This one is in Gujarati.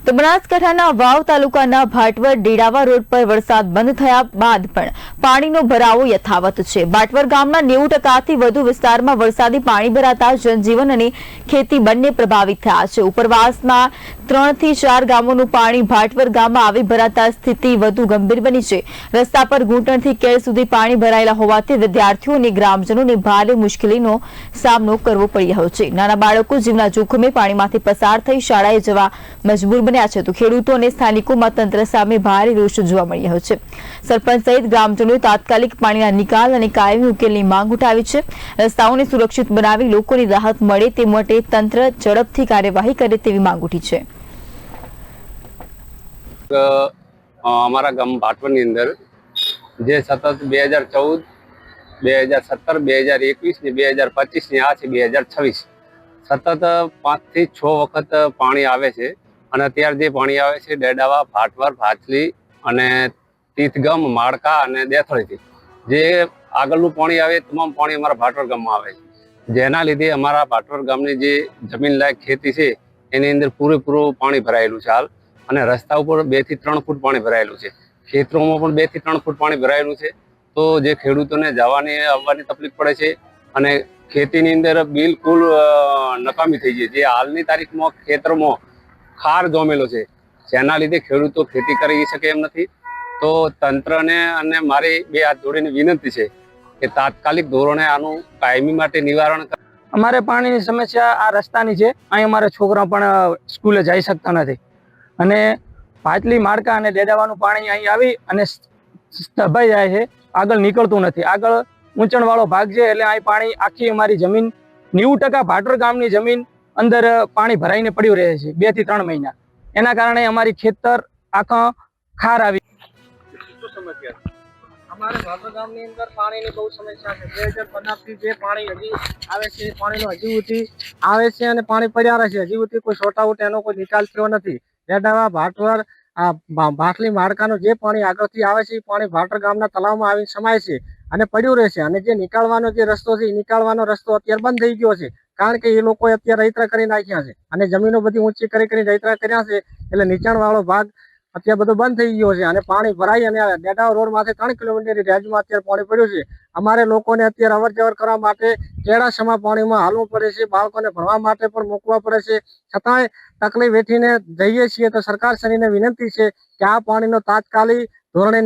તો બનાસકાંઠાના વાવ તાલુકાના ભાટવર ડેડાવા રોડ પર વરસાદ બંધ થયા બાદ પણ પાણીનો ભરાવો યથાવત છે। ભાટવર ગામના 90% વધુ વિસ્તારમાં વરસાદી પાણી ભરાતા જનજીવન અને ખેતી બંને પ્રભાવિત થયા છે। ઉપરવાસના 3 થી 4 ગામોનું પાણી ભાટવર ગામમાં આવી ભરાતા સ્થિતિ વધુ ગંભીર બની છે। રસ્તા પર ઘૂંટણથી કેળ સુધી પાણી ભરાયેલા હોવાથી વિદ્યાર્થીઓ અને ગ્રામજનોને ભારે મુશ્કેલીનો સામનો કરવો પડી રહ્યો છે। નાના બાળકો જીવના જોખમે પાણીમાંથી પસાર થઈ શાળાએ જવા મજબૂર બન્યા છે। તો ખેડૂતો અને સ્થાનિકોમાં તંત્ર સામે ભારે રોષ જોવા મળી રહ્યો છે। સરપંચ સહિત ગ્રામજનોએ તાત્કાલિક પાણીના નિકાલ અને કાયમી ઉકેલની માંગ ઉઠાવી છે। રસ્તાઓને સુરક્ષિત બનાવી લોકોને રાહત મળે તે માટે તંત્ર ઝડપથી કાર્યવાહી કરે તેવી માંગ ઉઠી છે। અમારા ગામ ભાટવરની અંદર જે સતત 2014, 2017, 2021 ને 2025 ની આ છે 2026 સતત 5 થી 6 વખત પાણી આવે છે। અને અત્યારે જે પાણી આવે છે ડેડાવા, ભાટવર, ભાચલી અને તીથગમ, માળકા અને દેથળીથી જે આગળનું પાણી આવે તમામ પાણી અમારા ભાટવર ગામમાં આવે છે। જેના લીધે અમારા ભાટવર ગામની જે જમીન લાયક ખેતી છે એની અંદર પૂરેપૂરું પાણી ભરાયેલું છે હાલ। અને રસ્તા ઉપર 2 થી 3 ફૂટ પાણી ભરાયેલું છે। ખેતરોમાં પણ 2 થી 3 ફૂટ પાણી ભરાયેલું છે। તો જે ખેડૂતોને જવાની આવવાની તકલીફ પડે છે અને ખેતીની અંદર બિલકુલ નકામી થઈ ગઈ છે। જે હાલની તારીખમાં ખેતરમાં ખાર જોમેલો છે જેના લીધે ખેડૂતો ખેતી કરી શકે એમ નથી। તો તંત્રને અને મારી 2 હાથ જોડીને વિનંતી છે કે તાત્કાલિક ધોરણે આનું કાયમી માટે નિવારણ કરે। અમારે પાણીની સમસ્યા આ રસ્તાની છે। અહીં અમારા છોકરા પણ સ્કૂલે જઈ શકતા નથી અને ભાચલી, માળકા અને ડેડાવાનું પાણી અહીં આવી અને દબાઈ જાય છે, આગળ નીકળતું નથી। આગળ ઊંચણવાળો ભાગ છે એટલે અહીં પાણી આખી અમારી જમીન 90% ભાટવર ગામની જમીન અંદર પાણી ભરાઈને પડ્યું રહે છે 2 થી 3 મહિના। એના કારણે અમારી ખેતર આખા ખાર આવી। અમારે ભાટવર ગામની અંદર પાણીની બહુ સમસ્યા છે। 2015 થી જે પાણી હજી આવે છે પાણીનો હજી સુધી આવે છે અને પાણી પડ્યા રહે છે। હજી સુધી કોઈ શોર્ટઆઉટ એનો કોઈ નિકાલ થયો નથી। ડેડાવા, ભાટવર, ભાટલી, માળકાનું જે પાણી આગળથી આવે છે એ પાણી ભાટવર ગામના તળાવમાં આવીને સમાય છે અને પડ્યું રહેશે। અને જે નિકાળવાનો જે રસ્તો છે એ નિકાળવાનો રસ્તો અત્યારે બંધ થઈ ગયો છે કારણ કે એ લોકોએ અત્યારે રૈતરા કરી નાખ્યા છે અને જમીનો બધી ઊંચી કરી રૈતરા કર્યા છે એટલે નીચાણવાળો ભાગ અત્યારે બધો બંધ થઈ ગયો છે અને પાણી ભરાઈ અને ડેડાવા રોડ માંથી 3 કિલોમીટરની રેન્જમાં અત્યારે પાણી પડ્યું છે। અમારે લોકોને અત્યારે અવર જવર કરવા માટે કેળાસમા પાણીમાં હાલવું પડે છે, બાળકોને ભણવા માટે પણ મૂકવા પડે છે। છતાંય તકલીફ વેઠીને જઈએ છીએ તો સરકારશ્રીને વિનંતી છે કે આ પાણીનો તાત્કાલિક ધોરણે